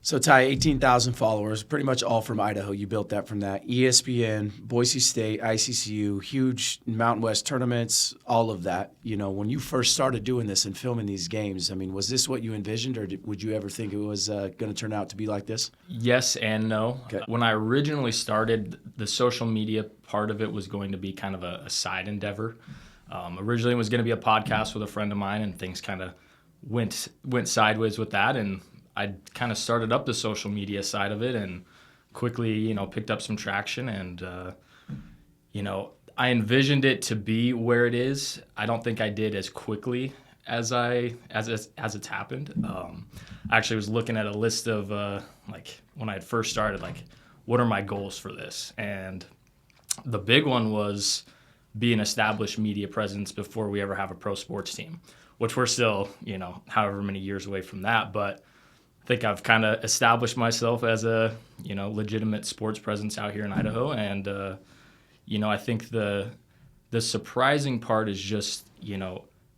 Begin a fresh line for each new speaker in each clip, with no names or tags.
So, Ty, 18,000 followers, pretty much all from Idaho. You built that from that. ESPN, Boise State, ICCU, huge Mountain West tournaments, all of that. You know, when you first started doing this and filming these games, I mean, was this what you envisioned, or would you ever think it was going to turn out to be like this?
Yes and no.
Okay.
When I originally started, the social media part of it was going to be kind of a side endeavor. Originally, it was going to be a podcast with a friend of mine, and things kind of went sideways with that, and I kind of started up the social media side of it and quickly, picked up some traction. And, I envisioned it to be where it is. I don't think I did as quickly as it's happened. I actually was looking at a list of, when I had first started, what are my goals for this? And the big one was be an established media presence before we ever have a pro sports team, which we're still, however many years away from that. But I think I've kind of established myself as a, legitimate sports presence out here in Idaho. And, I think the surprising part is just,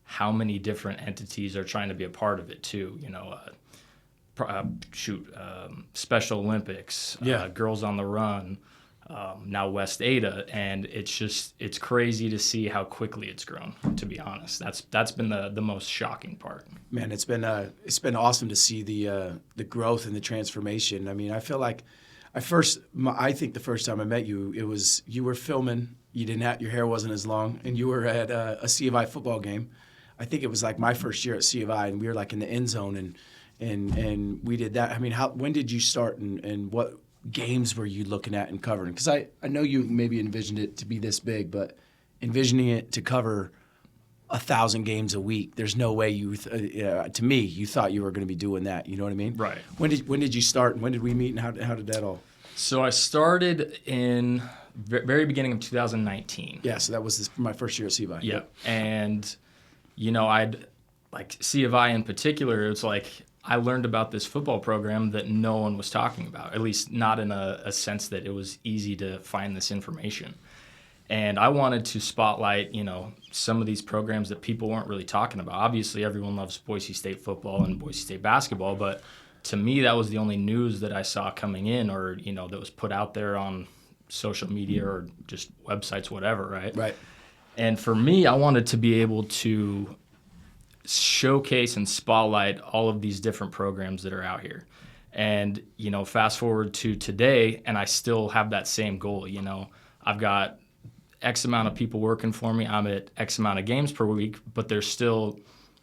how many different entities are trying to be a part of it too. Special Olympics, Girls on the Run, now West Ada. And it's crazy to see how quickly it's grown, to be honest. That's been the most shocking part.
Man, it's been awesome to see the growth and the transformation. I mean, I feel like I think the first time I met you, you were filming. Your hair wasn't as long, and you were at a C of I football game. I think it was like my first year at C of I, and we were like in the end zone, and we did that. I mean, when did you start, and what games were you looking at and covering? Because I know you maybe envisioned it to be this big, but envisioning it to cover 1,000 games a week, there's no way to me, you thought you were going to be doing that. You know what I mean?
Right.
When did you start, and when did we meet, and how did that all?
So I started in very beginning of 2019.
Yeah, so that was my first year at C of I.
Yeah. And, I'd like C of I in particular, it's like I learned about this football program that no one was talking about, at least not in a sense that it was easy to find this information. And I wanted to spotlight, some of these programs that people weren't really talking about. Obviously, everyone loves Boise State football and Boise State basketball, but to me, that was the only news that I saw coming in or, that was put out there on social media or just websites, whatever, right?
Right.
And for me, I wanted to be able to showcase and spotlight all of these different programs that are out here. And, fast forward to today, and I still have that same goal. I've got X amount of people working for me. I'm at X amount of games per week, but there's still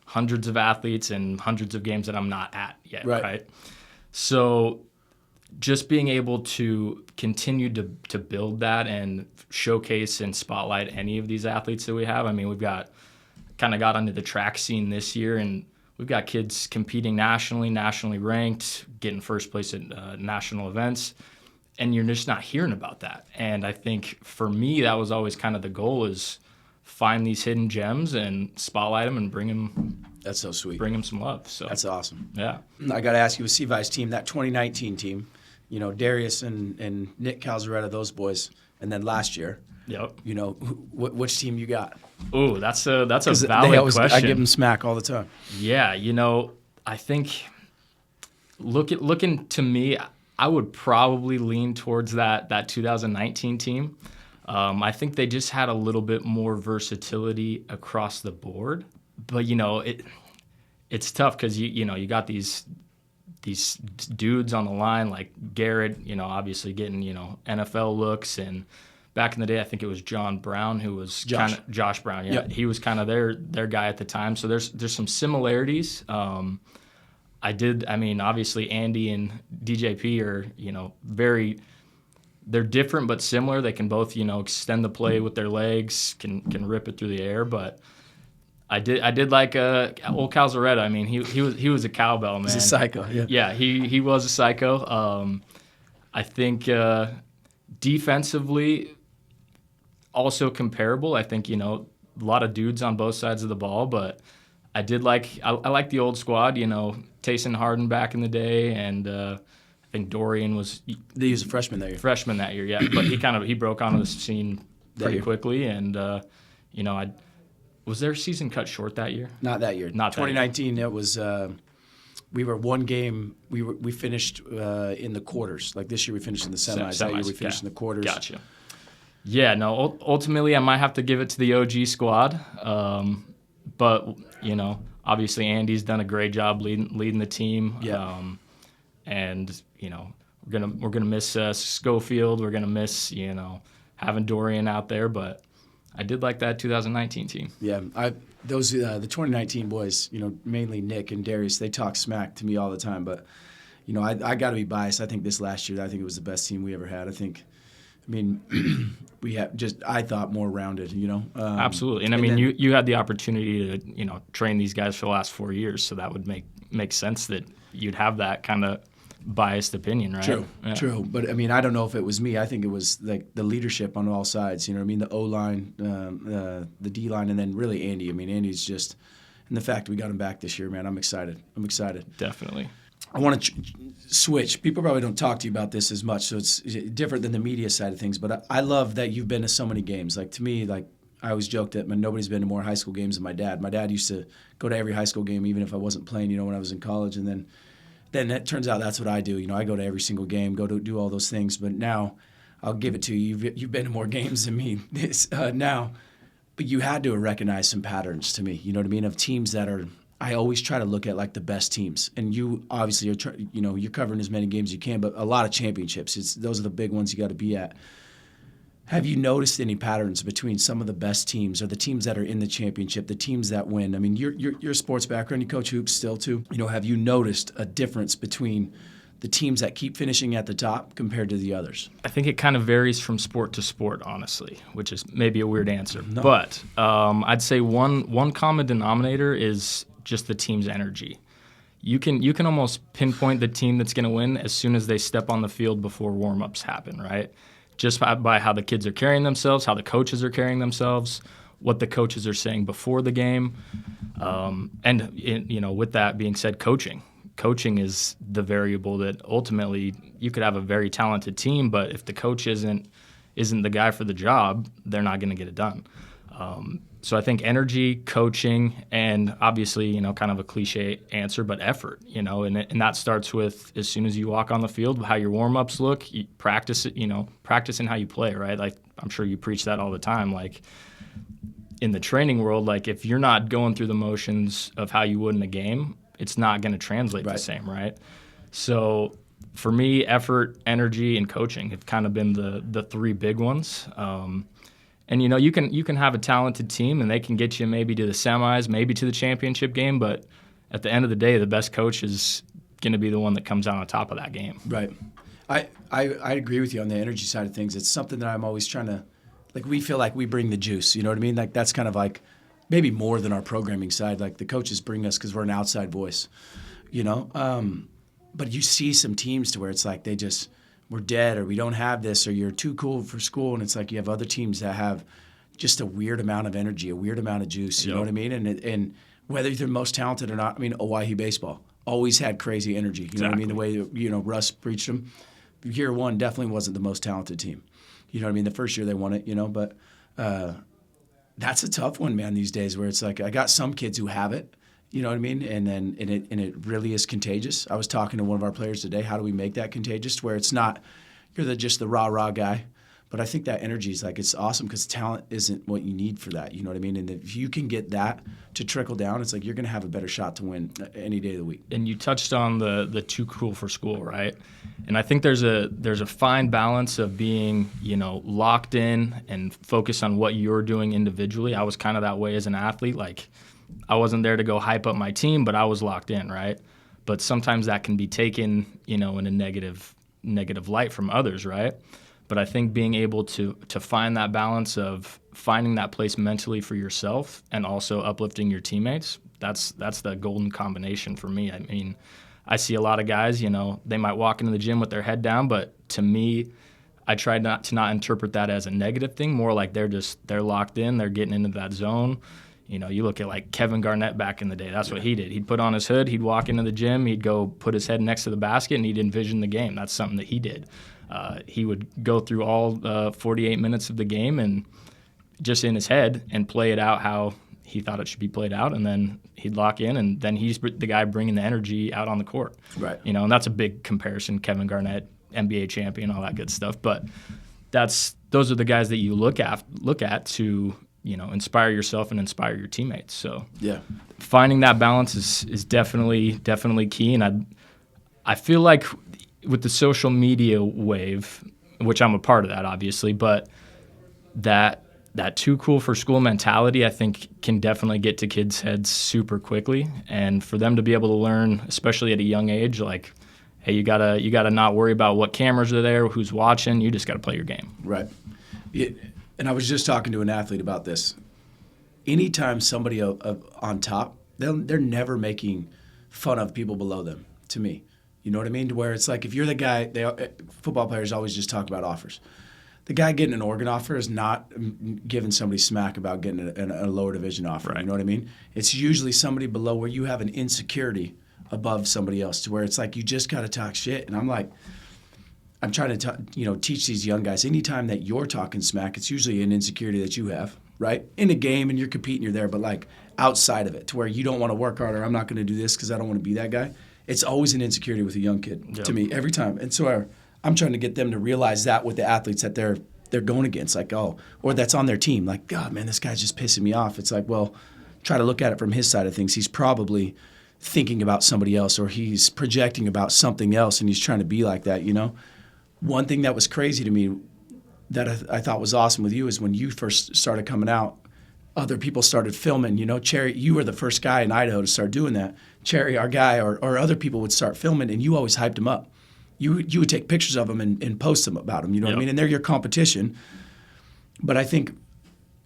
hundreds of athletes and hundreds of games that I'm not at yet, right? So just being able to continue to build that and showcase and spotlight any of these athletes that we have. I mean, we've got onto the track scene this year, and we've got kids competing nationally ranked, getting first place at national events. And you're just not hearing about that. And I think for me, that was always kind of the goal is find these hidden gems and spotlight them and bring them.
That's so sweet.
Bring them some love. So
that's awesome.
Yeah.
I got to ask you, with C of I's team, that 2019 team, Darius and Nick Calzaretta, those boys, and then last year.
Yep.
Which team you got?
Oh, that's a valid question.
I give them smack all the time.
Yeah, I think looking to me, I would probably lean towards that 2019 team. I think they just had a little bit more versatility across the board. But, it's tough because, you got these dudes on the line like Garrett, obviously getting, NFL looks. And back in the day, I think it was John Brown who was Josh Brown. Yeah, yep. He was kind of their guy at the time. So there's some similarities. Obviously Andy and DJP are, they're different but similar. They can both, extend the play with their legs, can rip it through the air. But I did like old Calzaretta. I mean, he was a cowbell, man.
He's a psycho. Yeah.
Yeah, he was a psycho. I think defensively also comparable. I think, a lot of dudes on both sides of the ball, but I like the old squad, Tayson Harden back in the day, and I think Dorian was.
He was a freshman that year.
Freshman that year, yeah. But he broke onto the scene pretty quickly, and was their season cut short that year?
Not that year.
Not
2019. It was we were one game. We finished in the quarters. Like this year, we finished in the semis. That year, we finished in the quarters.
Gotcha. Yeah, no. Ultimately, I might have to give it to the OG squad, but obviously Andy's done a great job leading the team.
Yeah.
And we're gonna miss Schofield. We're gonna miss having Dorian out there, but I did like that 2019 team.
Yeah, the 2019 boys, mainly Nick and Darius, they talk smack to me all the time. But I got to be biased. I think this last year, I think it was the best team we ever had. We have I thought more rounded.
Absolutely, and you had the opportunity to train these guys for the last 4 years, so that would make sense that you'd have that kind of biased opinion, right?
True,
yeah.
True. But I don't know if it was me. I think it was like the leadership on all sides. The O line, the D line, and then really Andy. Andy's just, and the fact we got him back this year, man. I'm excited.
Definitely.
I want to switch. People probably don't talk to you about this as much, so it's different than the media side of things. But I love that you've been to so many games. Like to me, like I always joke that nobody's been to more high school games than my dad. My dad used to go to every high school game, even if I wasn't playing. When I was in college, and then it turns out that's what I do. I go to every single game, go to do all those things. But now, I'll give it to you. You've been to more games than me now. But you had to recognize some patterns to me. Of teams that are. I always try to look at like the best teams, and you obviously are. You're covering as many games as you can, but a lot of championships. Those are the big ones you got to be at. Have you noticed any patterns between some of the best teams or the teams that are in the championship, the teams that win? You're a sports background. You coach hoops still too. Have you noticed a difference between the teams that keep finishing at the top compared to the others?
I think it kind of varies from sport to sport, honestly, which is maybe a weird answer.
No.
But I'd say one common denominator is just the team's energy. You can almost pinpoint the team that's going to win as soon as they step on the field before warm-ups happen, right? Just by how the kids are carrying themselves, how the coaches are carrying themselves, what the coaches are saying before the game. With that being said, coaching is the variable that ultimately you could have a very talented team, but if the coach isn't the guy for the job, they're not going to get it done. So I think energy, coaching, and obviously, kind of a cliche answer, but effort, and that starts with as soon as you walk on the field, how your warm-ups look, you practice it, practicing how you play, right? Like, I'm sure you preach that all the time. Like, in the training world, like, if you're not going through the motions of how you would in a game, it's not going to translate the same, right? So for me, effort, energy, and coaching have kind of been the three big ones. And you can have a talented team and they can get you maybe to the semis, maybe to the championship game, but at the end of the day, the best coach is going to be the one that comes out on top of that game.
Right. I agree with you on the energy side of things. It's something that I'm always trying to, like, we feel like we bring the juice, you know what I mean? Like, that's kind of like maybe more than our programming side. Like, the coaches bring us because we're an outside voice, But you see some teams to where it's like we're dead, or we don't have this, or you're too cool for school, and it's like you have other teams that have just a weird amount of energy, a weird amount of juice, you know what I mean? And whether they're most talented or not, Owyhee baseball always had crazy energy, you know what I mean? The way, Russ preached them. Year one definitely wasn't the most talented team. You know what I mean? The first year they won it, but that's a tough one, man, these days, where it's like I got some kids who have it, you know what I mean? And it really is contagious. I was talking to one of our players today. How do we make that contagious to where it's not you're just the rah guy? But I think that energy is like, it's awesome because talent isn't what you need for that. You know what I mean? And if you can get that to trickle down, it's like you're going to have a better shot to win any day of the week.
And you touched on the too cool for school, right? And I think there's a fine balance of being, locked in and focused on what you're doing individually. I was kind of that way as an athlete. Like, I wasn't there to go hype up my team, but I was locked in, right? But sometimes that can be taken, in a negative light from others, right? But I think being able to find that balance of finding that place mentally for yourself and also uplifting your teammates, that's the golden combination for me. I mean, I see a lot of guys, they might walk into the gym with their head down, but to me, I try not to interpret that as a negative thing, more like they're locked in, they're getting into that zone. You look at like Kevin Garnett back in the day. That's what he did. He'd put on his hood. He'd walk into the gym. He'd go put his head next to the basket, and he'd envision the game. That's something that he did. He would go through all 48 minutes of the game and just in his head and play it out how he thought it should be played out, and then he'd lock in, and then he's the guy bringing the energy out on the court.
Right.
You know, and that's a big comparison. Kevin Garnett, NBA champion, all that good stuff. But those are the guys that you look at to, you know, inspire yourself and inspire your teammates. So
yeah,
finding that balance is definitely key. And I feel like with the social media wave, which I'm a part of that, obviously, but that too cool for school mentality, I think, can definitely get to kids' heads super quickly. And for them to be able to learn, especially at a young age, like, hey, you gotta not worry about what cameras are there, who's watching. You just gotta play your game.
Right. And I was just talking to an athlete about this. Anytime somebody on top, they're never making fun of people below them, to me. You know what I mean? To where it's like, if you're the guy, football players always just talk about offers. The guy getting an Oregon offer is not giving somebody smack about getting a lower division offer. Right. You know what I mean? It's usually somebody below where you have an insecurity above somebody else, to where it's like you just got to talk shit. And I'm like, I'm trying to teach these young guys. Anytime that you're talking smack, it's usually an insecurity that you have, right? In a game and you're competing, you're there, but like outside of it, to where you don't want to work harder. I'm not going to do this because I don't want to be that guy. It's always an insecurity with a young kid, to me, every time. And so I'm trying to get them to realize that with the athletes that they're going against, like, or that's on their team. Like, God, man, this guy's just pissing me off. It's like, well, try to look at it from his side of things. He's probably thinking about somebody else, or he's projecting about something else, and he's trying to be like that, you know? One thing that was crazy to me that I thought was awesome with you is when you first started coming out, other people started filming. You know, Cherry, you were the first guy in Idaho to start doing that. Cherry, our guy, or other people would start filming, and you always hyped him up. You would take pictures of them and post them about them. You know what I mean? And they're your competition. But I think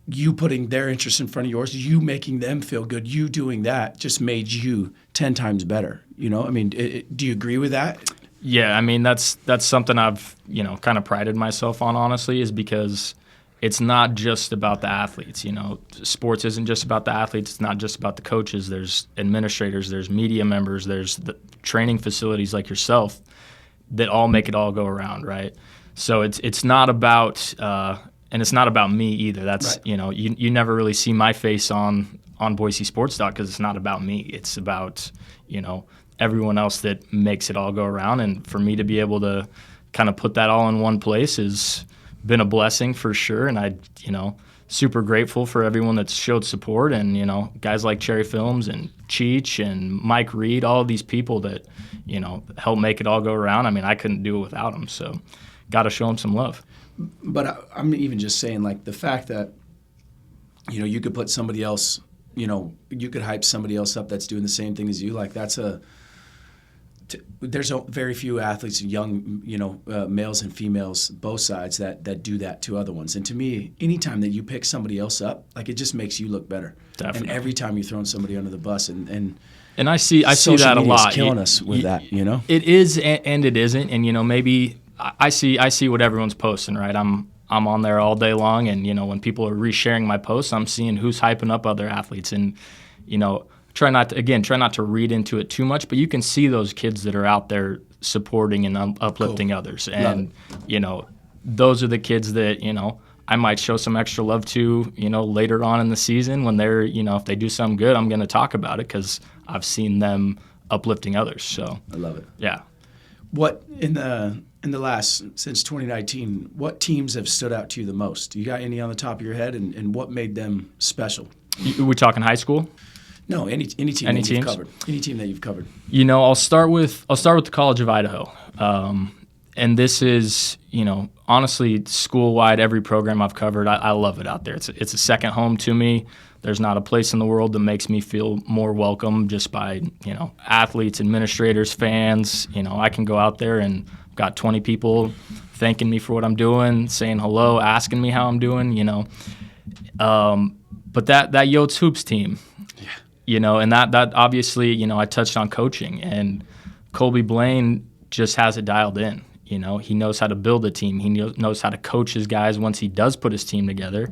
you putting their interest in front of yours, you making them feel good, you doing that just made you 10 times better. You know, I mean, do you agree with that?
Yeah, I mean, that's something I've, kind of prided myself on, honestly, is because it's not just about the athletes. You know, sports isn't just about the athletes. It's not just about the coaches. There's administrators, there's media members, there's the training facilities like yourself that all make it all go around, right? So it's not about and it's not about me either. That's right. You never really see my face on BoiseSportsTalk because it's not about me. It's about everyone else that makes it all go around. And for me to be able to kind of put that all in one place has been a blessing for sure. And I super grateful for everyone that's showed support, and guys like Cherry Films and Cheech and Mike Reed, all of these people that help make it all go around. I mean, I couldn't do it without them, so got to show them some love.
But I'm even just saying, like, the fact that you could put somebody else, you could hype somebody else up that's doing the same thing as you. Like, there's very few athletes, young, males and females, both sides, that do that to other ones. And to me, anytime that you pick somebody else up, like, it just makes you look better.
Definitely.
And every time you're throwing somebody under the bus, and
I see that a lot.
Killing us with that,
It is and it isn't, and maybe I see what everyone's posting, right? I'm on there all day long, and when people are resharing my posts, I'm seeing who's hyping up other athletes, and try not to read into it too much, but you can see those kids that are out there supporting and uplifting others, and those are the kids that I might show some extra love to later on in the season when they're if they do something good, I'm going to talk about it because I've seen them uplifting others. So
I love it.
Yeah.
What in the last, since 2019, what teams have stood out to you the most? Do you got any on the top of your head, and what made them special?
We're talking high school?
No, any team that you've covered. Any team that you've covered.
I'll start with the College of Idaho. And this is, honestly, school-wide, every program I've covered, I love it out there. It's a second home to me. There's not a place in the world that makes me feel more welcome just by, athletes, administrators, fans. I can go out there and got 20 people thanking me for what I'm doing, saying hello, asking me how I'm doing, But that Yotes Hoops team, and that obviously, I touched on coaching, and Colby Blaine just has it dialed in. He knows how to build a team. He knows how to coach his guys once he does put his team together.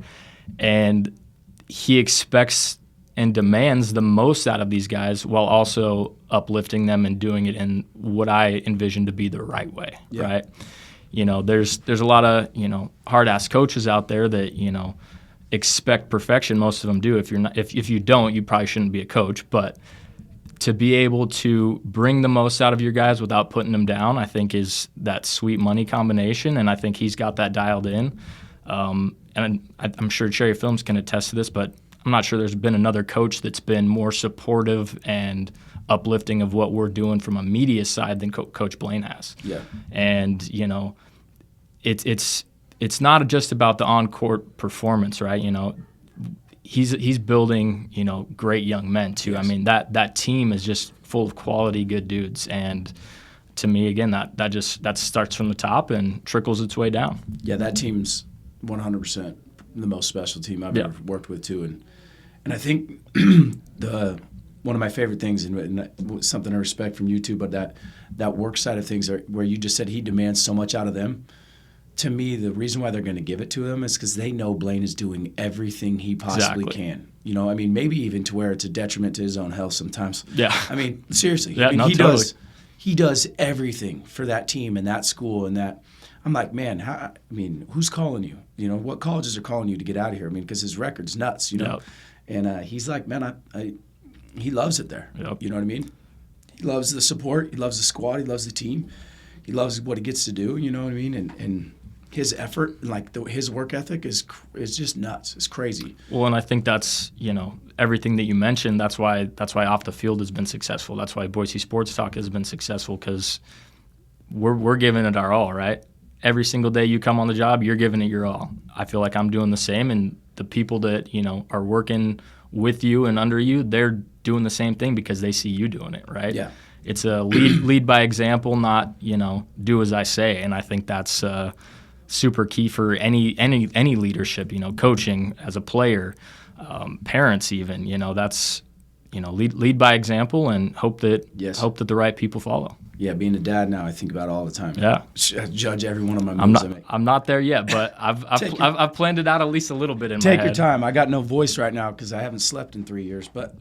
And he expects and demands the most out of these guys while also uplifting them and doing it in what I envision to be the right way, right? There's a lot of, hard-ass coaches out there that, expect perfection. Most of them do. If you're not, if you don't, you probably shouldn't be a coach. But to be able to bring the most out of your guys without putting them down, I think is that sweet money combination, and I think he's got that dialed in. And I'm sure Cherry Films can attest to this, but I'm not sure there's been another coach that's been more supportive and uplifting of what we're doing from a media side than Coach Blaine has.
Yeah.
And, you know, it's not just about the on-court performance, right? You know, he's building, you know, great young men too. Yes. I mean, that team is just full of quality, good dudes. And to me, again, that starts from the top and trickles its way down. Yeah,
that team's 100% the most special team I've ever worked with too. And I think one of my favorite things, and something I respect from you too, but that work side of things where you just said he demands so much out of them. To me, the reason why they're going to give it to him is because they know Blaine is doing everything he possibly can. You know, I mean, maybe even to where it's a detriment to his own health sometimes.
Yeah.
I mean, seriously.
Yeah,
I mean,
totally.
He does everything for that team and that school and that. I'm like, man, who's calling you? You know, what colleges are calling you to get out of here? I mean, because his record's nuts, you know. Yep. And he's like, man, he loves it there.
Yep.
You know what I mean? He loves the support. He loves the squad. He loves the team. He loves what he gets to do. You know what I mean? And his effort, like his work ethic, is just nuts. It's crazy.
Well, and I think that's, you know, everything that you mentioned. That's why Off the Field has been successful. That's why Boise Sports Talk has been successful, because we're giving it our all, right? Every single day you come on the job, you're giving it your all. I feel like I'm doing the same, and the people that, you know, are working with you and under you, they're doing the same thing because they see you doing it, right?
Yeah.
It's a lead by example, not, you know, do as I say. And I think that's super key for any leadership, you know, coaching as a player, parents even, you know, that's, you know, lead by example and hope that the right people follow.
Yeah, being a dad now, I think about it all the time.
Yeah,
I judge every one of my moves I make.
I'm not there yet, but I've planned it out at least a little bit in my head.
Take your time. I got no voice right now because I haven't slept in 3 years. But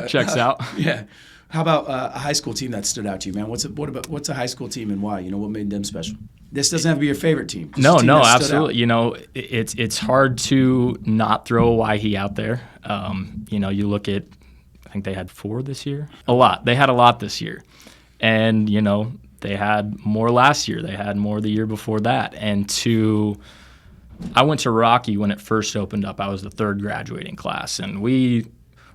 checks out.
Yeah. How about a high school team that stood out to you, man? What's a high school team and why? You know, what made them special? This doesn't have to be your favorite team.
No, absolutely. You know, it's hard to not throw a Waihe out there. You know, you look at, I think they had 4 this year. They had a lot this year. And, you know, they had more last year. They had more the year before that. And I went to Rocky when it first opened up. I was the 3rd graduating class, and we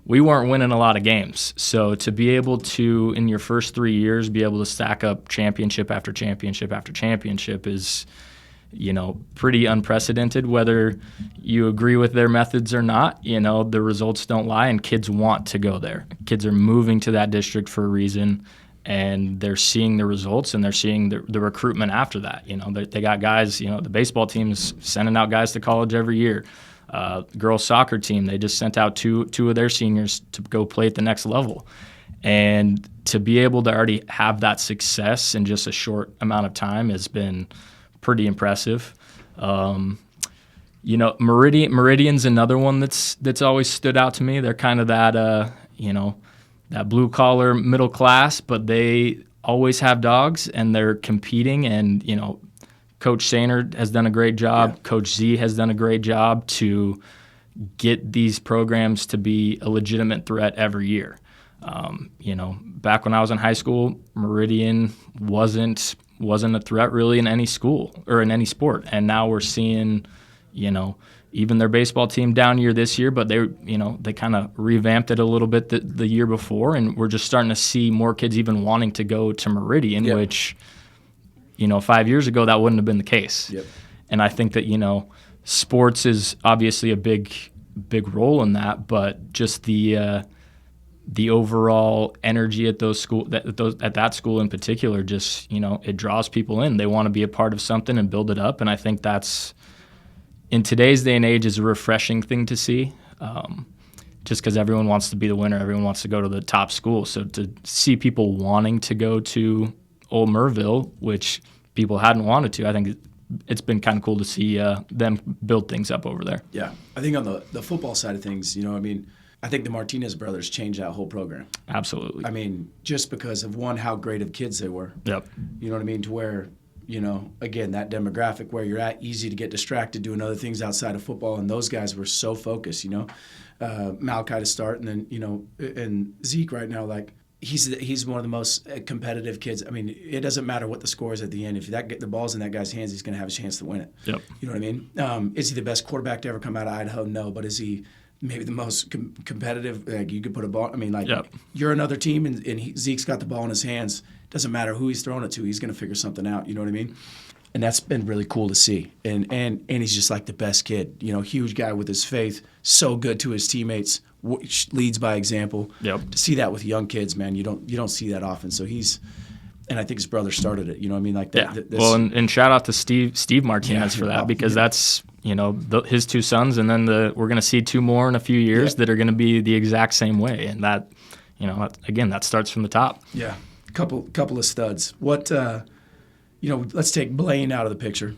weren't winning a lot of games. So to be able to, in your first 3 years, be able to stack up championship after championship after championship is, you know, pretty unprecedented. Whether you agree with their methods or not, you know, the results don't lie, and kids want to go there. Kids are moving to that district for a reason, and they're seeing the results, and they're seeing the recruitment after that. You know, they got guys, you know, the baseball team's sending out guys to college every year. Girls soccer team, they just sent out two of their seniors to go play at the next level. And to be able to already have that success in just a short amount of time has been pretty impressive. You know, Meridian's another one that's always stood out to me. They're kind of that, you know, that blue-collar middle class, but they always have dogs, and they're competing. And, you know, Coach Sainer has done a great job. Yeah. Coach Z has done a great job to get these programs to be a legitimate threat every year. You know, back when I was in high school, Meridian wasn't a threat really in any school or in any sport. And now we're seeing, you know, even their baseball team down year this year, but they kind of revamped it a little bit the year before, and we're just starting to see more kids even wanting to go to Meridian, yep. Which, you know, 5 years ago that wouldn't have been the case. Yep. And I think that, you know, sports is obviously a big role in that, but just the overall energy at those at that school in particular, just, you know, it draws people in. They want to be a part of something and build it up, and I think that's, in today's day and age, is a refreshing thing to see, just because everyone wants to be the winner. Everyone wants to go to the top school. So to see people wanting to go to Old Merville, which people hadn't wanted to, I think it's been kind of cool to see them build things up over there. Yeah. I think on the football side of things, you know, I mean, I think the Martinez brothers changed that whole program. Absolutely. I mean, just because of, one, how great of kids they were. Yep. You know what I mean? To where
again, that demographic where you're at, easy to get distracted doing other things outside of football, and those guys were so focused, Malachi to start, and then, and Zeke right now, like, he's one of the most competitive kids. I mean, it doesn't matter what the score is at the end. If the ball's in that guy's hands, he's going to have a chance to win it.
Yep.
You know what I mean? Is he the best quarterback to ever come out of Idaho? No, but is he maybe the most competitive? Like, you could put a ball. I mean, like,
yep.
You're another team, and Zeke's got the ball in his hands. Doesn't matter who he's throwing it to. He's going to figure something out. You know what I mean? And that's been really cool to see. And he's just like the best kid. Huge guy with his faith, so good to his teammates, leads by example.
Yep.
To see that with young kids, man, you don't see that often. So and I think his brother started it. You know what I mean? Like that.
Yeah. Well, and shout out to Steve Martinez for that, because that's his two sons, and then we're going to see two more in a few years that are going to be the exact same way, and that again, that starts from the top.
Yeah, couple of studs. What let's take Blaine out of the picture,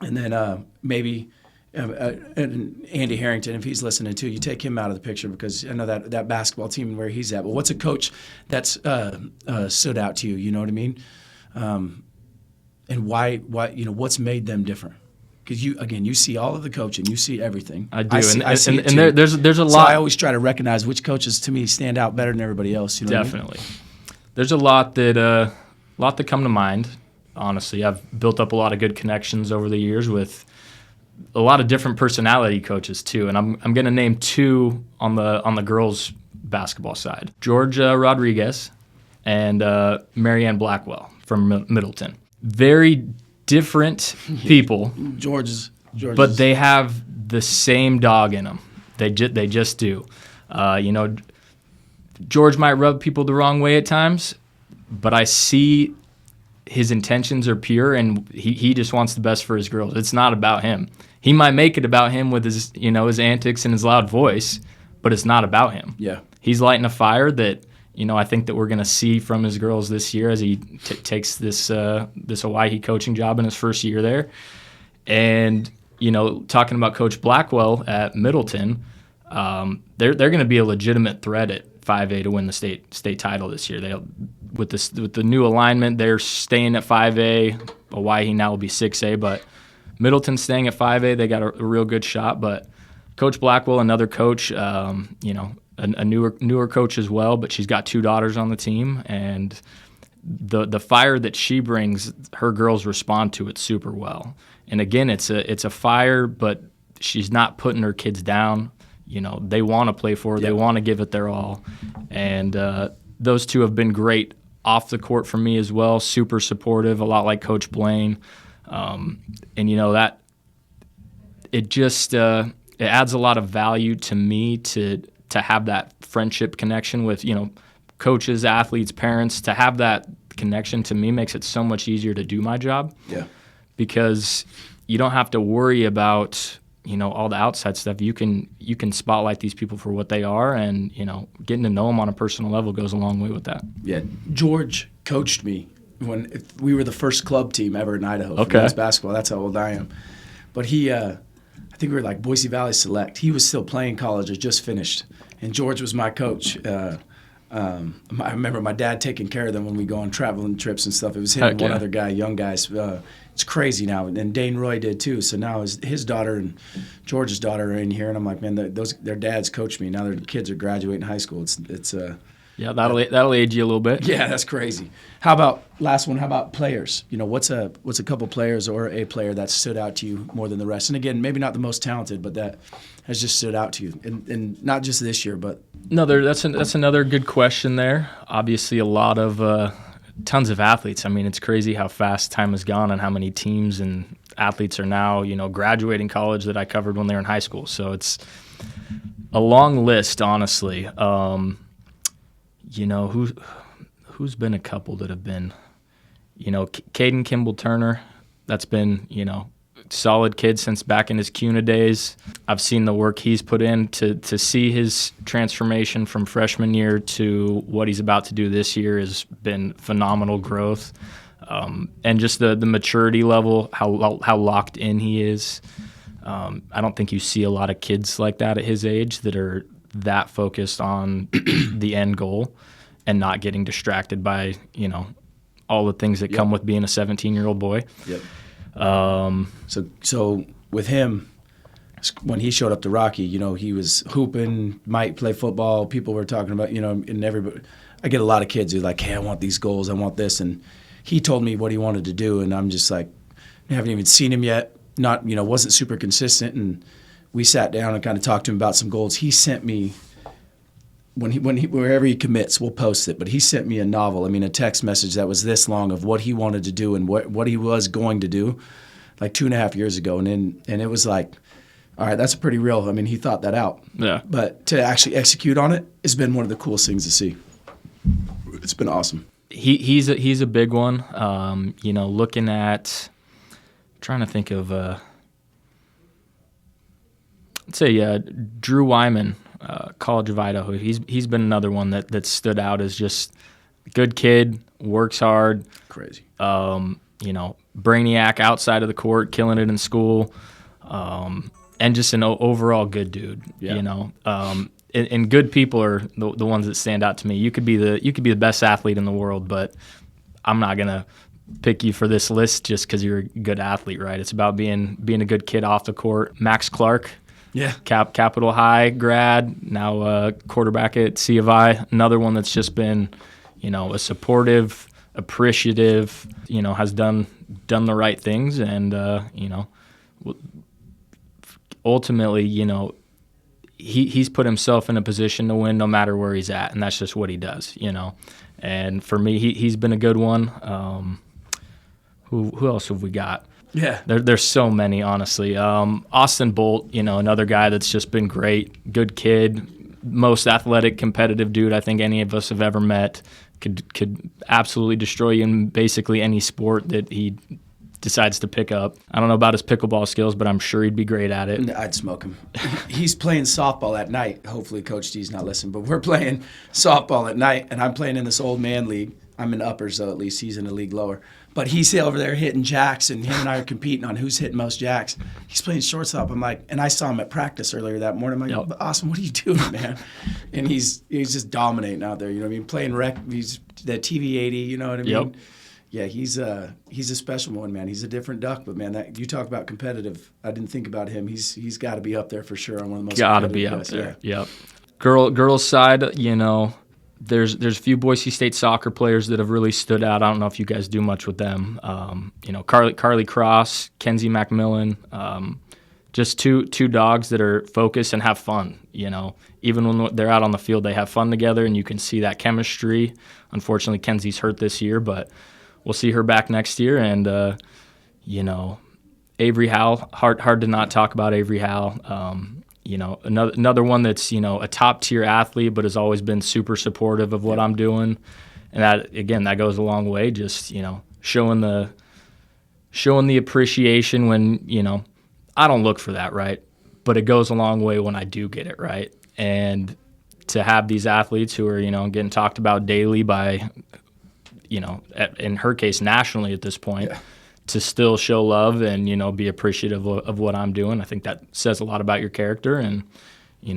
and then maybe and Andy Harrington, if he's listening too, you take him out of the picture, because I know that basketball team and where he's at. But what's a coach that's stood out to you? You know what I mean? And why what's made them different? Because you see all of the coaching, you see everything.
I do,
I see it too.
there's a lot.
So I always try to recognize which coaches to me stand out better than everybody else. You know
Definitely. What I mean? There's a lot that come to mind. Honestly, I've built up a lot of good connections over the years with a lot of different personality coaches too, and I'm going to name two on the girls basketball side: Georgia Rodriguez and Marianne Blackwell from Middleton. Very different people,
George's,
but they have the same dog in them. They just do. George might rub people the wrong way at times, but I see his intentions are pure, and he just wants the best for his girls. It's not about him. He might make it about him with his his antics and his loud voice, but it's not about him.
Yeah,
he's lighting a fire that I think that we're going to see from his girls this year as he takes this Hawaii coaching job in his first year there. And talking about Coach Blackwell at Middleton, they're going to be a legitimate threat at 5A to win the state title this year. With the new alignment, they're staying at 5A. Hawaii now will be 6A, but Middleton's staying at 5A. They got a real good shot. But Coach Blackwell, another coach, a newer coach as well, but she's got two daughters on the team, and the fire that she brings, her girls respond to it super well. And again, it's a fire, but she's not putting her kids down. They want to play for her. Yep. They want to give it their all. And those two have been great off the court for me as well, super supportive, a lot like Coach Blaine. And that it just it adds a lot of value to me to have that friendship connection with coaches, athletes, parents. To have that connection to me makes it so much easier to do my job.
Yeah,
because you don't have to worry about all the outside stuff. You can spotlight these people for what they are, and getting to know them on a personal level goes a long way with that.
Yeah, George coached me when we were the first club team ever in Idaho for men's basketball. That's how old I am. But he, I think we were like Boise Valley Select. He was still playing college, had just finished, and George was my coach. I remember my dad taking care of them when we go on traveling trips and stuff. It was him and one other guy, young guys. It's crazy now, and Dane Roy did too. So now his daughter and George's daughter are in here, and I'm like, man, their dads coached me. Now their kids are graduating high school. It's
yeah, that'll age you a little bit.
Yeah, that's crazy. How about last one? How about players? What's a couple players or a player that stood out to you more than the rest? And again, maybe not the most talented, but that has just stood out to you, and not just this year, but
that's another good question there. Obviously, a lot of tons of athletes. I mean, it's crazy how fast time has gone and how many teams and athletes are now graduating college that I covered when they were in high school. So it's a long list, honestly. Who's been a couple that have been, Caden Kimball Turner, that's been, solid kid since back in his CUNA days. I've seen the work he's put in to see his transformation from freshman year to what he's about to do this year has been phenomenal growth. And just the maturity level, how locked in he is. I don't think you see a lot of kids like that at his age that are that focused on the end goal and not getting distracted by, all the things that come with being a 17-year-old boy.
Yep. So with him, when he showed up to Rocky, you know, he was hooping, might play football. People were talking about, you know, and everybody. I get a lot of kids who are like, hey, I want these goals, I want this, and he told me what he wanted to do, and I'm just like, I haven't even seen him yet. Not, you know, wasn't super consistent, and we sat down and kind of talked to him about some goals. He sent me wherever he commits, we'll post it. But he sent me a novel, a text message that was this long of what he wanted to do and what he was going to do, like 2.5 years ago, and it was like, all right, that's pretty real. He thought that out. Yeah. But to actually execute on it has been one of the coolest things to see. It's been awesome.
He's a big one. Looking at, trying to think of, let's say Drew Wyman, College of Idaho. He's been another one that stood out as just good kid, works hard.
Crazy.
Brainiac outside of the court, killing it in school, and just an overall good dude. Yeah. And good people are the ones that stand out to me. You could be the best athlete in the world, but I'm not gonna pick you for this list just because you're a good athlete, right? It's about being a good kid off the court. Max Clark, Capital High grad, now quarterback at C of I. Another one that's just been, a supportive, appreciative, has done the right things, and ultimately, he's put himself in a position to win no matter where he's at, and that's just what he does, And for me, he's been a good one. Who else have we got?
Yeah,
there's so many, honestly. Austin Bolt, another guy that's just been great, good kid, most athletic, competitive dude I think any of us have ever met. Could absolutely destroy you in basically any sport that he decides to pick up. I don't know about his pickleball skills, but I'm sure he'd be great at it.
I'd smoke him. He's playing softball at night. Hopefully Coach D's not listening, but we're playing softball at night, and I'm playing in this old man league. I'm in uppers, though, at least. He's in a league lower. But he's over there hitting jacks, and him and I are competing on who's hitting most jacks. He's playing shortstop. I'm like, and I saw him at practice earlier that morning. I'm like, Awesome, what are you doing, man? And he's just dominating out there, Playing rec, he's the TV 80, you know what I mean?
Yep.
Yeah, he's a special one, man. He's a different duck, but man, that you talk about competitive. I didn't think about him. He's got to be up there for sure on one of the most.
Got to be up there. Yeah. Yep. Girls side, there's a few Boise State soccer players that have really stood out. I don't know if you guys do much with them. Carly Cross, Kenzie McMillan, just two dogs that are focused and have fun. Even when they're out on the field, they have fun together, and you can see that chemistry. Unfortunately, Kenzie's hurt this year, but we'll see her back next year. And Avery Howell, hard to not talk about Avery Howell. Another one that's a top tier athlete, but has always been super supportive of what I'm doing, and that goes a long way. Just showing the appreciation when I don't look for that, right, but it goes a long way when I do get it right. And to have these athletes who are getting talked about daily by in her case nationally at this point. Yeah. To still show love and, be appreciative of what I'm doing. I think that says a lot about your character. And,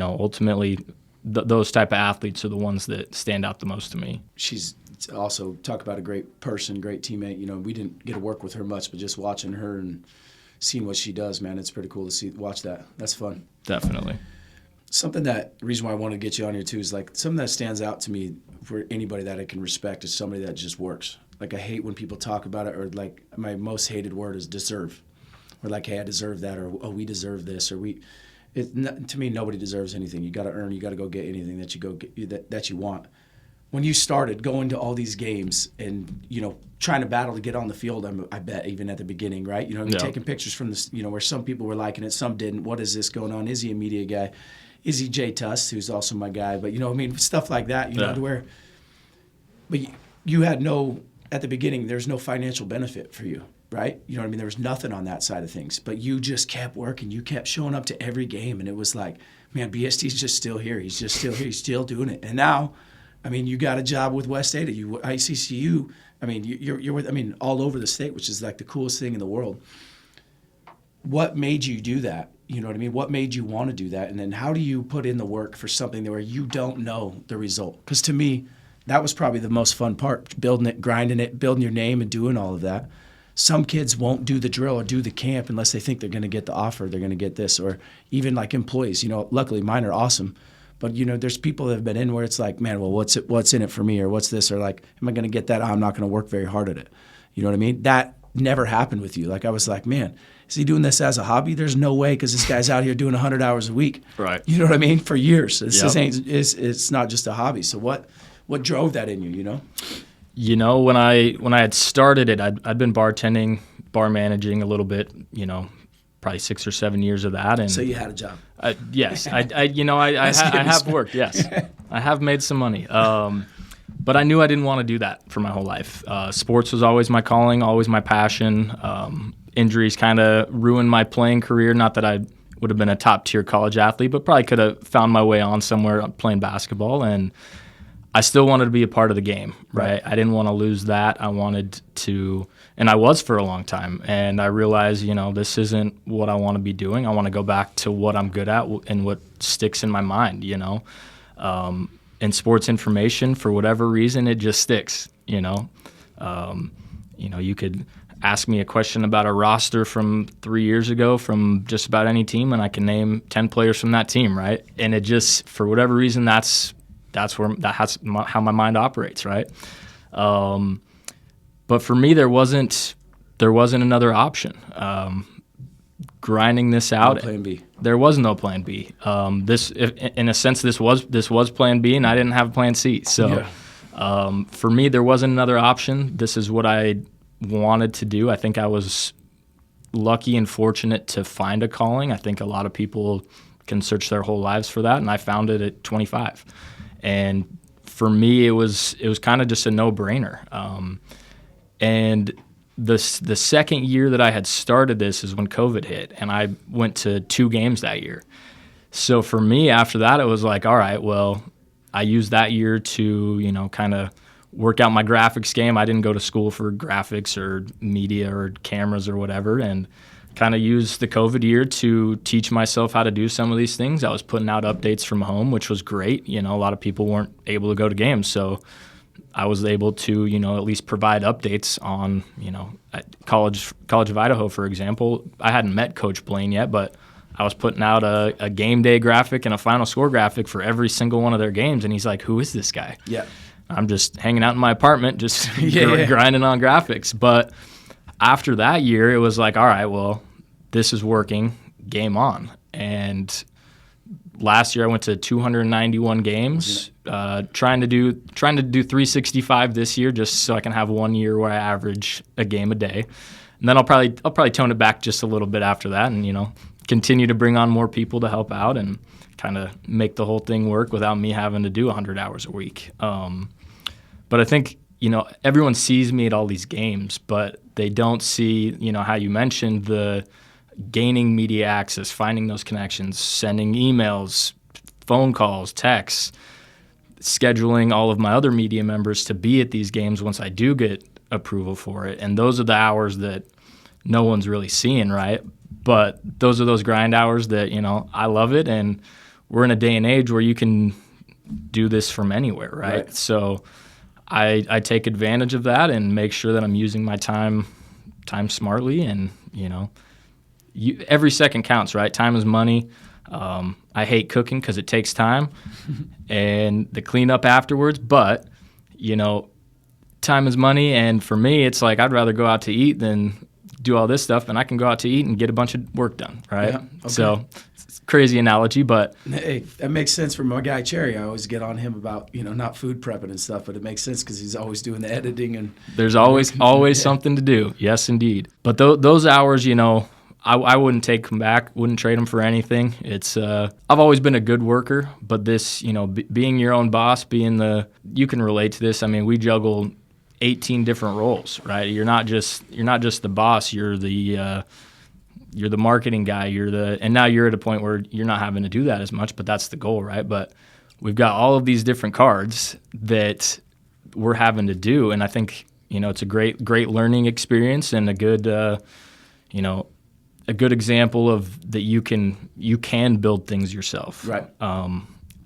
ultimately those type of athletes are the ones that stand out the most to me.
She's also, talk about a great person, great teammate. We didn't get to work with her much, but just watching her and seeing what she does, man, it's pretty cool to watch that. That's fun.
Definitely.
The reason why I want to get you on here too is like something that stands out to me for anybody that I can respect is somebody that just works. Like I hate when people talk about it, or like my most hated word is deserve. Or like, hey, I deserve that, or we deserve this, or to me, nobody deserves anything. You got to earn. You got to go get anything that you go get that you want. When you started going to all these games and trying to battle to get on the field, I bet even at the beginning, right? You're taking pictures from this, where some people were liking it, some didn't. What is this going on? Is he a media guy? Is he Jay Tuss, who's also my guy? But stuff like that. To where, but you had no. At the beginning, there's no financial benefit for you, right? There was nothing on that side of things. But you just kept working. You kept showing up to every game. And it was like, man, BST's just still here. He's just still here. He's still doing it. And now, you got a job with West Ada. ICCU, you're with, all over the state, which is like the coolest thing in the world. What made you do that? You know what I mean? What made you want to do that? And then how do you put in the work for something where you don't know the result? Because to me, that was probably the most fun part, building it, grinding it, building your name and doing all of that. Some kids won't do the drill or do the camp unless they think they're going to get the offer, they're going to get this, or even like employees. Luckily mine are awesome. But, there's people that have been in where it's like, man, well, what's in it for me, or what's this? Or like, am I going to get that? I'm not going to work very hard at it. You know what I mean? That never happened with you. Like, I was like, man, is he doing this as a hobby? There's no way, because this guy's out here doing 100 hours a week.
Right.
You know what I mean? For years.
Yep.
It's not just a hobby. So what drove that in you,
When I had started it, I'd been bartending, bar managing a little bit, probably 6 or 7 years of that. And
so you had a job.
Yes, I have worked. Yes, I have made some money. But I knew I didn't want to do that for my whole life. Sports was always my calling, always my passion. Injuries kind of ruined my playing career. Not that I would have been a top tier college athlete, but probably could have found my way on somewhere playing basketball. And I still wanted to be a part of the game, right? I didn't want to lose that. I wanted to, and I was for a long time. And I realized, this isn't what I want to be doing. I want to go back to what I'm good at and what sticks in my mind, And sports information, for whatever reason, it just sticks, You could ask me a question about a roster from 3 years ago from just about any team, and I can name 10 players from that team, right? And it just, for whatever reason, that's how my mind operates, right? But for me, there wasn't another option. Grinding this out.
No plan B.
There was no plan B. In a sense, this was plan B, and I didn't have plan C. So, for me, there wasn't another option. This is what I wanted to do. I think I was lucky and fortunate to find a calling. I think a lot of people can search their whole lives for that, and I found it at 25. And for me, it was kind of just a no-brainer. And the second year that I had started this is when COVID hit, and I went to 2 games that year. So for me, after that, it was like, all right, well, I used that year to, kind of work out my graphics game. I didn't go to school for graphics or media or cameras or whatever, and kind of used the COVID year to teach myself how to do some of these things. I was putting out updates from home, which was great. A lot of people weren't able to go to games, so I was able to, at least provide updates on, at College of Idaho, for example. I hadn't met Coach Blaine yet, but I was putting out a game day graphic and a final score graphic for every single one of their games, and he's like, who is this guy?
Yeah.
I'm just hanging out in my apartment, just grinding on graphics. But after that year, it was like, all right, well, this is working, game on. And last year I went to 291 games, trying to do 365 this year, just so I can have 1 year where I average a game a day. And then I'll probably tone it back just a little bit after that, and continue to bring on more people to help out and kind of make the whole thing work without me having to do 100 hours a week. But I think everyone sees me at all these games, but they don't see how you mentioned the gaining media access, finding those connections, sending emails, phone calls, texts, scheduling all of my other media members to be at these games once I do get approval for it. And those are the hours that no one's really seeing, right? But those are those grind hours that, I love it. And we're in a day and age where you can do this from anywhere, right? So I take advantage of that and make sure that I'm using my time smartly, and, every second counts, right? Time is money. I hate cooking because it takes time and the cleanup afterwards, but, time is money. And for me, it's like I'd rather go out to eat than do all this stuff, and I can go out to eat and get a bunch of work done, right?
Yeah, okay.
So it's a crazy analogy, but
hey, that makes sense for my guy Cherry. I always get on him about not food prepping and stuff, but it makes sense because he's always doing the editing, and
there's always something to do. Yes, indeed. But those hours, I wouldn't take them back, wouldn't trade them for anything. It's I've always been a good worker, but this, being your own boss, you can relate to this. I mean, we juggle 18 different roles, right? You're not just the boss. You're the marketing guy. And now you're at a point where you're not having to do that as much, but that's the goal, right? But we've got all of these different cards that we're having to do, and I think it's a great learning experience and a good example of that you can build things yourself.
Right.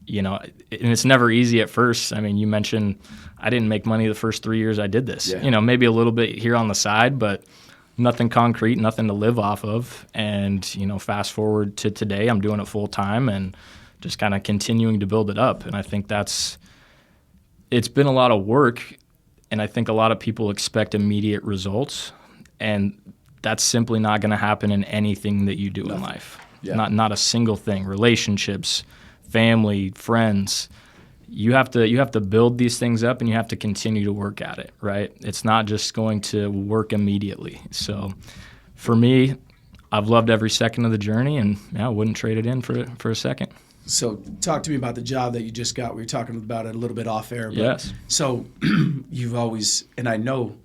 and it's never easy at first. I mean, you mentioned I didn't make money the first 3 years I did this.
Yeah.
Maybe a little bit here on the side, but nothing concrete, nothing to live off of. And, fast forward to today, I'm doing it full time and just kind of continuing to build it up. And I think it's been a lot of work, and I think a lot of people expect immediate results, and that's simply not going to happen in anything that you do in life.
Yeah.
Not a single thing. Relationships, family, friends. You have to build these things up, and you have to continue to work at it, right? It's not just going to work immediately. So for me, I've loved every second of the journey, and I wouldn't trade it in for a second.
So talk to me about the job that you just got. We were talking about it a little bit off air. But
Yes.
So you've always, and I know,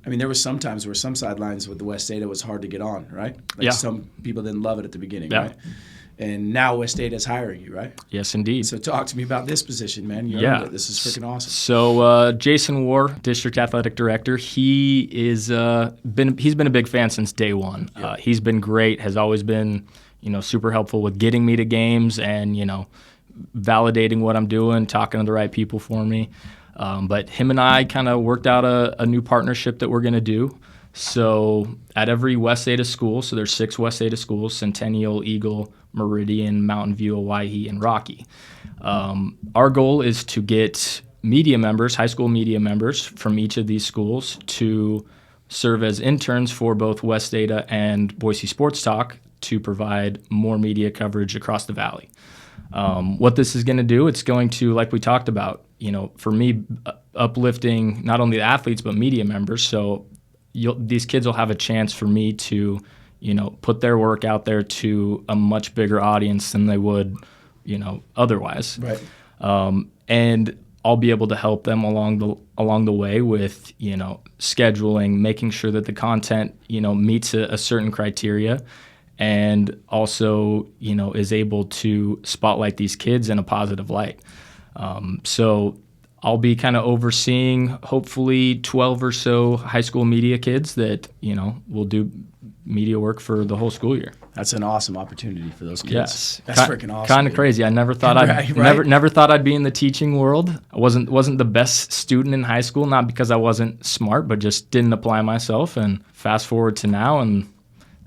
there were some times where some sidelines with the West Ada was hard to get on, right? Like
Yeah.
some people didn't love it at the beginning,
Yeah.
right? And now West Ada is hiring you, right?
Yes, indeed.
So talk to me about this position, man. You earned it. This is freaking awesome.
So Jason War, district athletic director, he's been a big fan since day one.
Yeah.
He's been great. Has always been super helpful with getting me to games and validating what I'm doing, talking to the right people for me. But him and I kind of worked out a new partnership that we're going to do. So at every West Ada school, so there's 6 West Ada schools: Centennial, Eagle, Meridian, Mountain View, Owyhee, and Rocky. Our goal is to get media members, high school media members from each of these schools to serve as interns for both West Ada and Boise Sports Talk to provide more media coverage across the valley. What this is going to do, it's going to, like we talked about, for me, uplifting not only the athletes but media members. So these kids will have a chance for me to, put their work out there to a much bigger audience than they would, otherwise.
Right.
And I'll be able to help them along the way with, scheduling, making sure that the content, meets a certain criteria, and also, is able to spotlight these kids in a positive light. So I'll be kind of overseeing hopefully 12 or so high school media kids that, will do media work for the whole school year.
That's an awesome opportunity for those kids.
Yes.
That's freaking awesome.
Kind of crazy. I never thought
Right.
never thought I'd be in the teaching world. I wasn't the best student in high school, not because I wasn't smart, but just didn't apply myself. And fast forward to now, and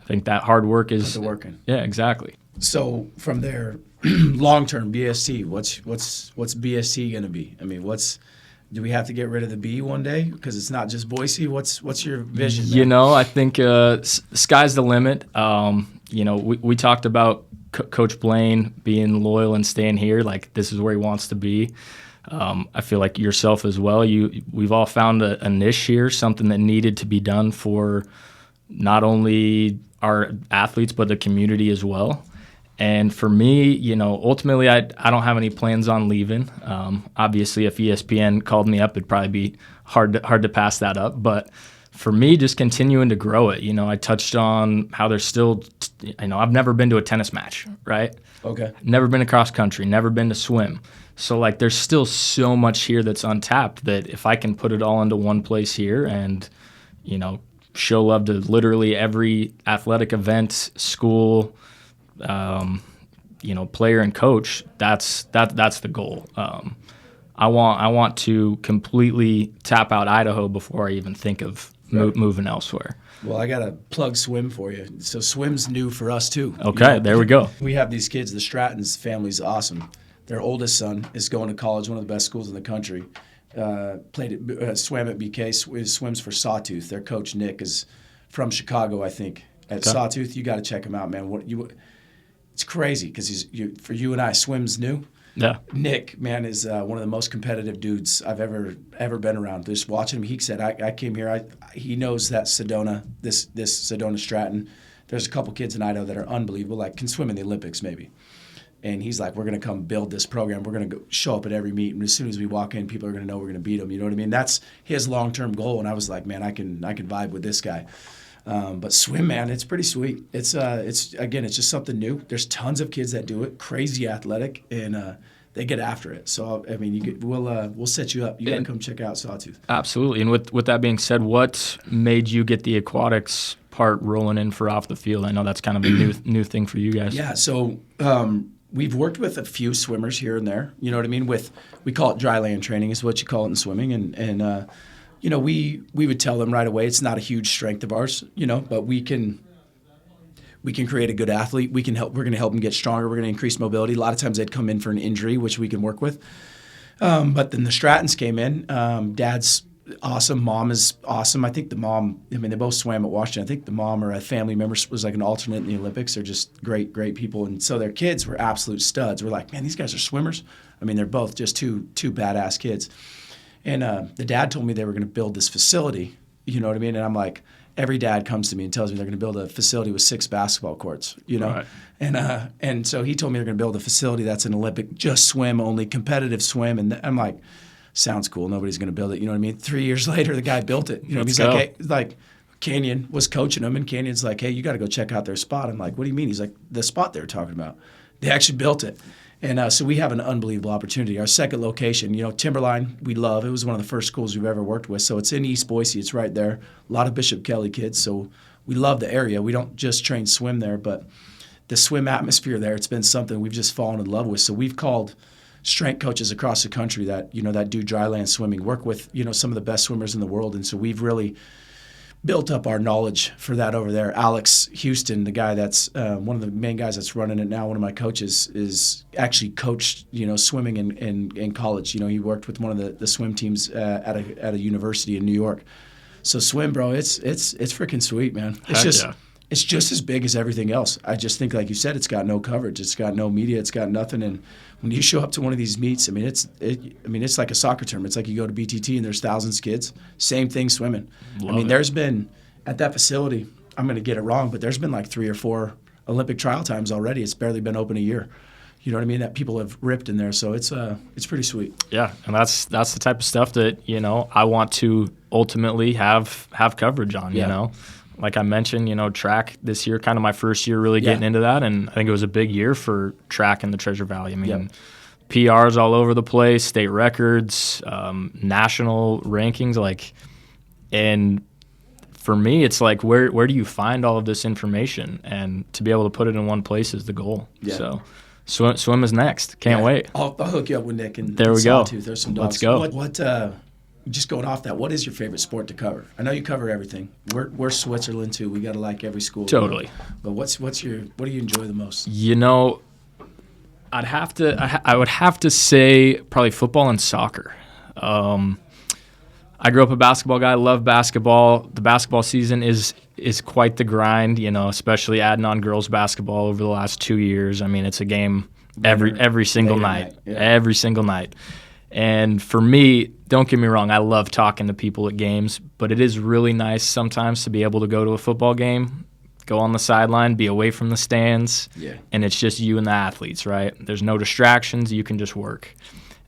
I think that hard work is
working.
Yeah, exactly.
So from there, long-term BST, what's BST going to be? Do we have to get rid of the B one day because it's not just Boise? What's your vision, man?
I think sky's the limit. We talked about Coach Blaine being loyal and staying here. Like, this is where he wants to be. I feel like yourself as well. We've all found a niche here, something that needed to be done for not only our athletes but the community as well. And for me, ultimately, I don't have any plans on leaving. Obviously, if ESPN called me up, it'd probably be hard to pass that up. But for me, just continuing to grow it. I touched on how there's still, I've never been to a tennis match, right?
Okay.
Never been to cross country, never been to swim. So, there's still so much here that's untapped that if I can put it all into one place here and, show love to literally every athletic event, school, player and coach, that's the goal. I want to completely tap out Idaho before I even think of moving elsewhere.
Well, I got to plug swim for you. So swim's new for us too.
Okay, there we go.
We have these kids. The Stratton's family's awesome. Their oldest son is going to college, one of the best schools in the country. Swam at BK, swims for Sawtooth. Their coach, Nick, is from Chicago, I think. At Sawtooth, you got to check him out, man. It's crazy because for you and I, swim's new.
Yeah. Nick,
man, is one of the most competitive dudes I've ever been around. Just watching him, he said, I came here. He knows that Sedona, this Sedona Stratton. There's a couple kids in Idaho that are unbelievable, like can swim in the Olympics maybe. And he's like, we're going to come build this program. We're going to show up at every meet, and as soon as we walk in, people are going to know we're going to beat them. You know what I mean? That's his long-term goal. And I was like, man, I can vibe with this guy. But swim, man, it's pretty sweet. It's just something new. There's tons of kids that do it, crazy athletic, and they get after it. So we'll set you up. You got to come check out Sawtooth.
Absolutely. And with that being said, what made you get the aquatics part rolling in for Off the Field? I know that's kind of a new thing for you guys.
Yeah. So we've worked with a few swimmers here and there. You know what I mean? We call it dry land training is what you call it in swimming, and we would tell them right away it's not a huge strength of ours, but we can create a good athlete. We're going to help them get stronger. We're going to increase mobility. A lot of times they'd come in for an injury, which we can work with. But then the Strattons came in. Dad's awesome. Mom is awesome. I think the mom, they both swam at Washington. I think the mom or a family member was like an alternate in the Olympics. They're just great, great people. And so their kids were absolute studs. We're like, man, these guys are swimmers. They're both just two badass kids. And the dad told me they were going to build this facility. You know what I mean? And I'm like, every dad comes to me and tells me they're going to build a facility with 6 basketball courts, Right. And so he told me they're going to build a facility that's an Olympic, just swim only, competitive swim. And I'm like, sounds cool. Nobody's going to build it. You know what I mean? 3 years later, the guy built it. He's like, hey, Canyon was coaching him, and Canyon's like, hey, you got to go check out their spot. I'm like, what do you mean? He's like, the spot they were talking about. They actually built it. And so we have an unbelievable opportunity. Our second location, Timberline, we love. It was one of the first schools we've ever worked with. So it's in East Boise. It's right there. A lot of Bishop Kelly kids. So we love the area. We don't just train swim there, but the swim atmosphere there, it's been something we've just fallen in love with. So we've called strength coaches across the country that, that do dry land swimming, work with, some of the best swimmers in the world. And so we've really built up our knowledge for that over there. Alex Houston, the guy that's one of the main guys that's running it now, one of my coaches, is actually coached, swimming in college. He worked with one of the swim teams at a university in New York. So swim, bro, it's freaking sweet, man. It's just as big as everything else. I just think, like you said, it's got no coverage. It's got no media. It's got nothing. And when you show up to one of these meets, it's like a soccer tournament. It's like you go to BTT and there's thousands of kids. Same thing swimming. There's been, at that facility, I'm going to get it wrong, but there's been like 3 or 4 Olympic trial times already. It's barely been open a year. You know what I mean? That people have ripped in there. So it's pretty sweet.
Yeah, and that's the type of stuff that, I want to ultimately have coverage on, Like I mentioned, track this year, kind of my first year really getting into that, and I think it was a big year for track in the Treasure Valley. PRs all over the place, state records, national rankings, and for me, it's like where do you find all of this information? And to be able to put it in one place is the goal. Yeah. So swim is next. Can't wait.
I'll hook you up with Nick and
there we go.
There's some dogs.
Let's go.
What just going off that, what is your favorite sport to cover? I know you cover everything. We're Switzerland too. We got to like every school.
Totally.
But what do you enjoy the most?
I would have to say probably football and soccer. I grew up a basketball guy. Love basketball. The basketball season is quite the grind. Especially adding on girls basketball over the last 2 years. It's a game every single night. Yeah. Every single night. And for me, don't get me wrong, I love talking to people at games, but it is really nice sometimes to be able to go to a football game, go on the sideline, be away from the stands, and it's just you and the athletes, right? There's no distractions. You can just work.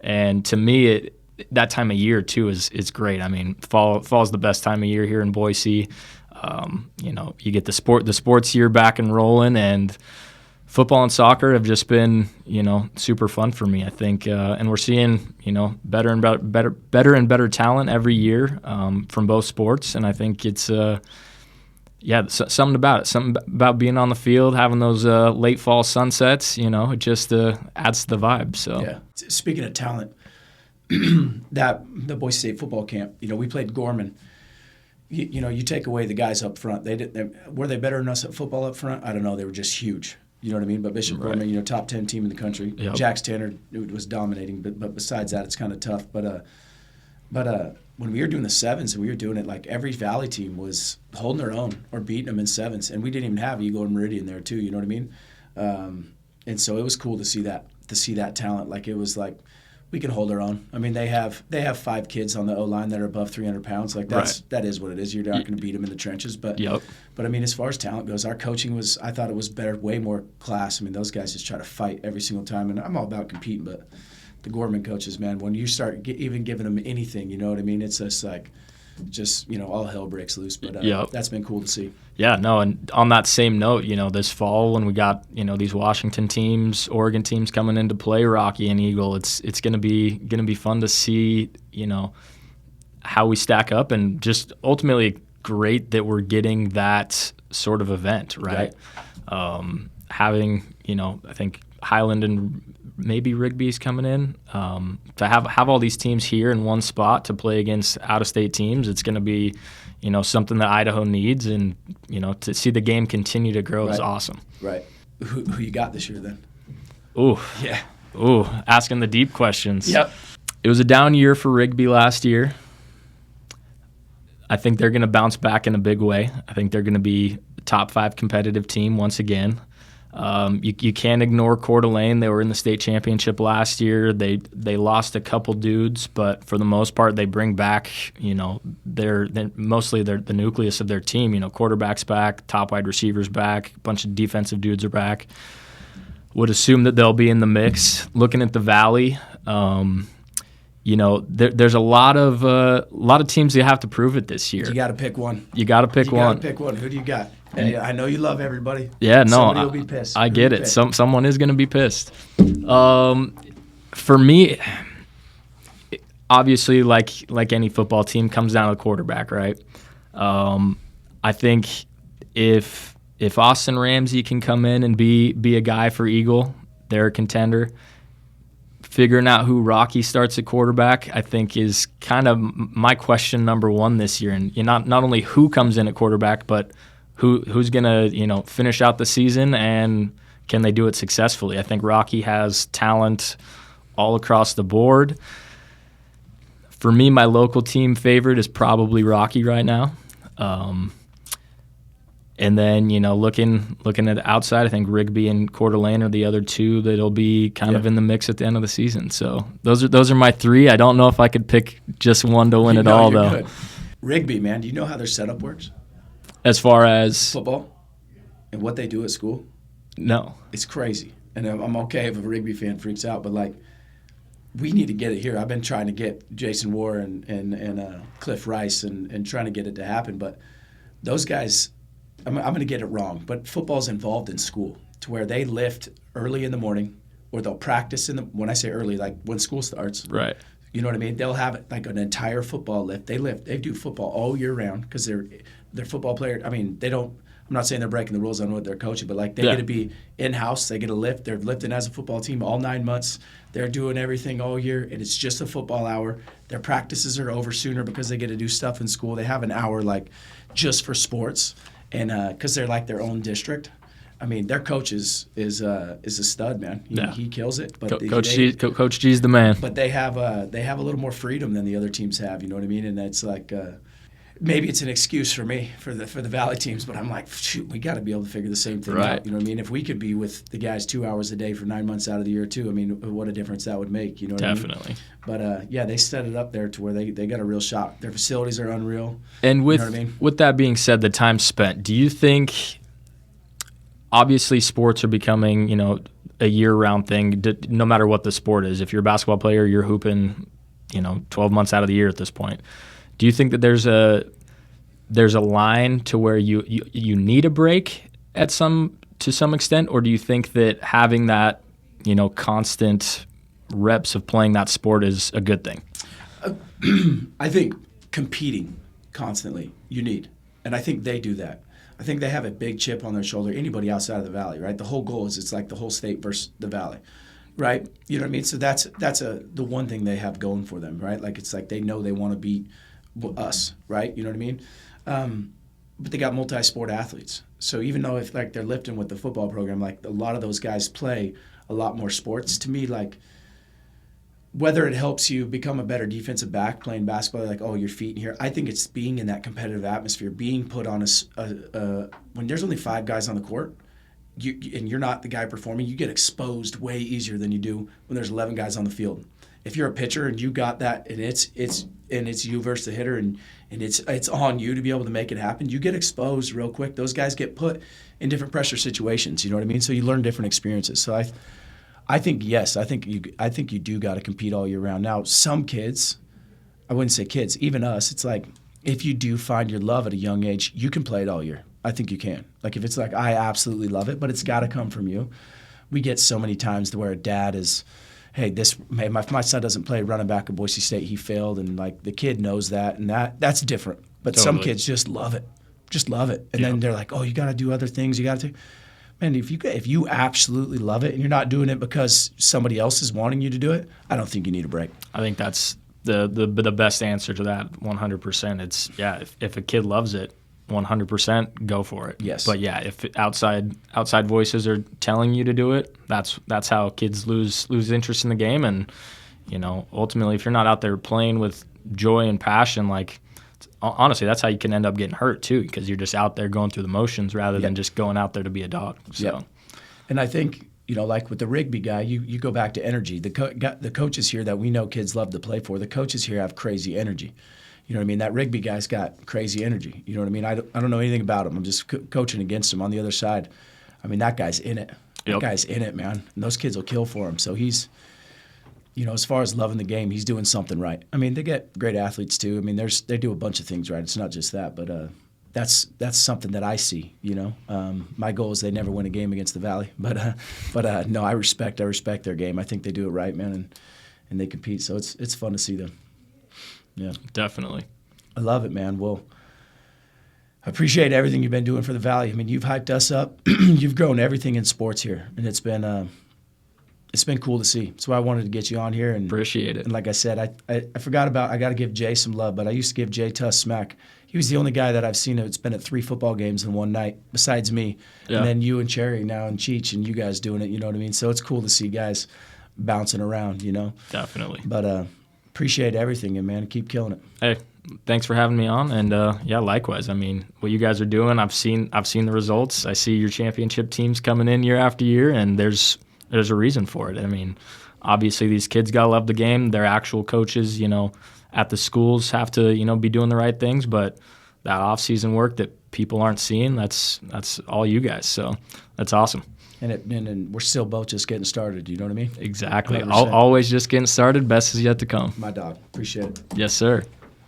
And to me, that time of year, too, is great. Fall's the best time of year here in Boise. You get the sports year back and rolling, and football and soccer have just been, super fun for me, I think. And we're seeing, better and better talent every year from both sports. And I think it's, something about it. Something about being on the field, having those late fall sunsets, it just adds to the vibe. So
yeah. Speaking of talent, the Boise State football camp, we played Gorman. You take away the guys up front. Were they better than us at football up front? I don't know. They were just huge. You know what I mean? But Bishop Gorman, top 10 team in the country. Yep. Jax Tanner was dominating, but besides that, it's kind of tough. But when we were doing the sevens, we were doing it like every Valley team was holding their own or beating them in sevens, and we didn't even have Eagle and Meridian there too. You know what I mean? And so it was cool to see that talent. Like it was like we can hold our own. They have 5 kids on the O-line that are above 300 pounds. Like that is what it is. You're not going to beat them in the trenches. But as far as talent goes, our coaching I thought it was better, way more class. those guys just try to fight every single time, and I'm all about competing. But the Gorman coaches, man, when you start even giving them anything, you know what I mean? It's just like, all hell breaks loose. But that's been cool to see.
Yeah, no, and on that same note, this fall when we got, these Washington teams, Oregon teams coming into play, Rocky and Eagle, it's going to be fun to see, how we stack up, and just ultimately great that we're getting that sort of event, right? Having, I think Highland and maybe Rigby's coming in. To have all these teams here in one spot to play against out-of-state teams, it's going to be, something that Idaho needs, and to see the game continue to grow is awesome.
Right. Who you got this year then?
Ooh.
Yeah.
Ooh, asking the deep questions.
Yep.
It was a down year for Rigby last year. I think they're going to bounce back in a big way. I think they're going to be a top 5 competitive team once again. You can't ignore Coeur d'Alene. They were in the state championship last year. They lost a couple dudes, but for the most part, they bring back, they're mostly the nucleus of their team. Quarterback's back, top wide receivers back, a bunch of defensive dudes are back. Would assume that they'll be in the mix. Looking at the Valley, there's a lot of teams that have to prove it this year.
You got to pick one.
You got to pick one.
Who do you got? And I know you love everybody.
Yeah, no,
somebody will be pissed.
I get it. Someone is going to be pissed. For me, obviously, like any football team, comes down to the quarterback, right? I think if Austin Ramsey can come in and be a guy for Eagle, they're a contender. Figuring out who Rocky starts at quarterback, I think, is kind of my question number one this year. And not only who comes in at quarterback, but who's going to finish out the season, and can they do it successfully? I think Rocky has talent all across the board. For me, my local team favorite is probably Rocky right now. And then, looking at the outside, I think Rigby and Coeur d'Alene are the other two that'll be kind of in the mix at the end of the season. So those are my 3. I don't know if I could pick just one to win it all, though.
Good. Rigby, man, do you know how their setup works?
As far as
football and what they do at school?
No.
It's crazy. And I'm okay if a Rigby fan freaks out, but, we need to get it here. I've been trying to get Jason Warr and Cliff Rice and trying to get it to happen, but those guys – I'm going to get it wrong, but football's involved in school to where they lift early in the morning, or they'll practice when I say early, when school starts.
Right.
You know what I mean? They'll have an entire football lift. They do football all year round because they're football players. I mean, they don't. I'm not saying they're breaking the rules on what they're coaching, but they get to be in-house. They get a lift. They're lifting as a football team all 9 months. They're doing everything all year, and it's just a football hour. Their practices are over sooner because they get to do stuff in school. They have an hour just for sports. And because they're their own district, I mean, their coach is a stud, man. He kills it. But
Coach G's the man.
But they have a little more freedom than the other teams have. You know what I mean? And that's maybe it's an excuse for me for the Valley teams, but I'm shoot, we got to be able to figure the same thing out. You know what I mean? If we could be with the guys 2 hours a day for 9 months out of the year too, I mean, what a difference that would make. You know what
Definitely.
I mean? But they set it up there to where they got a real shot. Their facilities are unreal.
And with
you know what I mean?
With that being said, the time spent, do you think? Obviously, sports are becoming a year-round thing. No matter what the sport is, if you're a basketball player, you're hooping 12 months out of the year at this point. Do you think that there's a line to where you need a break to some extent, or do you think that having that constant reps of playing that sport is a good thing?
I think competing constantly you need, and I think they do that. I think they have a big chip on their shoulder. Anybody outside of the Valley, right? The whole goal is it's the whole state versus the Valley, right? You know what I mean? So that's the one thing they have going for them, right? It's they know they want to beat us, right? You know what I mean? But they got multi-sport athletes. So even though if they're lifting with the football program, a lot of those guys play a lot more sports. To me, whether it helps you become a better defensive back playing basketball, your feet in here, I think it's being in that competitive atmosphere, being put on when there's only 5 guys on the court, and you're not the guy performing, you get exposed way easier than you do when there's 11 guys on the field. If you're a pitcher and you got that, and it's you versus the hitter, and it's on you to be able to make it happen, you get exposed real quick. Those guys get put in different pressure situations. You know what I mean? So you learn different experiences. So I think yes, I think you do got to compete all year round. Now some kids, I wouldn't say kids, even us, it's if you do find your love at a young age, you can play it all year. I think you can. If it's I absolutely love it, but it's got to come from you. We get so many times to where a dad is, hey, my son doesn't play running back at Boise State. He failed, and the kid knows that, and that's different. But Some kids just love it, and then they're oh, you got to do other things. You got to. And if you absolutely love it and you're not doing it because somebody else is wanting you to do it, I don't think you need a break.
I think that's the best answer to that. 100%. It's if a kid loves it, 100% go for it.
Yes.
But yeah, if outside voices are telling you to do it, that's how kids lose interest in the game. And ultimately, if you're not out there playing with joy and passion, like, honestly, that's how you can end up getting hurt too, because you're just out there going through the motions rather than just going out there to be a dog. So.
Yep. And I think, like with the Rigby guy, you go back to energy. The coaches here that we know kids love to play for, the coaches here have crazy energy. You know what I mean? That Rigby guy's got crazy energy. You know what I mean? I don't know anything about him. I'm just coaching against him on the other side. I mean, that guy's in it. That guy's in it, man. And those kids will kill for him. So he's, as far as loving the game, he's doing something right. I mean, they get great athletes too. I mean, they do a bunch of things right. It's not just that, but that's something that I see. My goal is they never win a game against the Valley, but no, I respect their game. I think they do it right, man, and they compete. So it's fun to see them. Yeah,
definitely.
I love it, man. Well, I appreciate everything you've been doing for the Valley. I mean, you've hyped us up. You've grown everything in sports here, and it's been cool to see. That's why I wanted to get you on here. And
appreciate it.
And like I said, I forgot I got to give Jay some love, but I used to give Jay Tuss smack. He was the only guy that I've seen that's been at 3 football games in one night, besides me. Yeah. And then you and Cherry now and Cheech and you guys doing it, you know what I mean? So it's cool to see guys bouncing around,
Definitely.
But appreciate everything, and man, keep killing it.
Hey, thanks for having me on, and likewise. I mean, what you guys are doing, I've seen the results. I see your championship teams coming in year after year, and there's a reason for it. I mean, obviously these kids gotta love the game. Their actual coaches, at the schools have to, be doing the right things, but that off-season work that people aren't seeing, that's all you guys. So that's awesome.
And we're still both just getting started. You know what I mean?
Exactly. Always just getting started. Best is yet to come.
My dog. Appreciate it.
Yes, sir.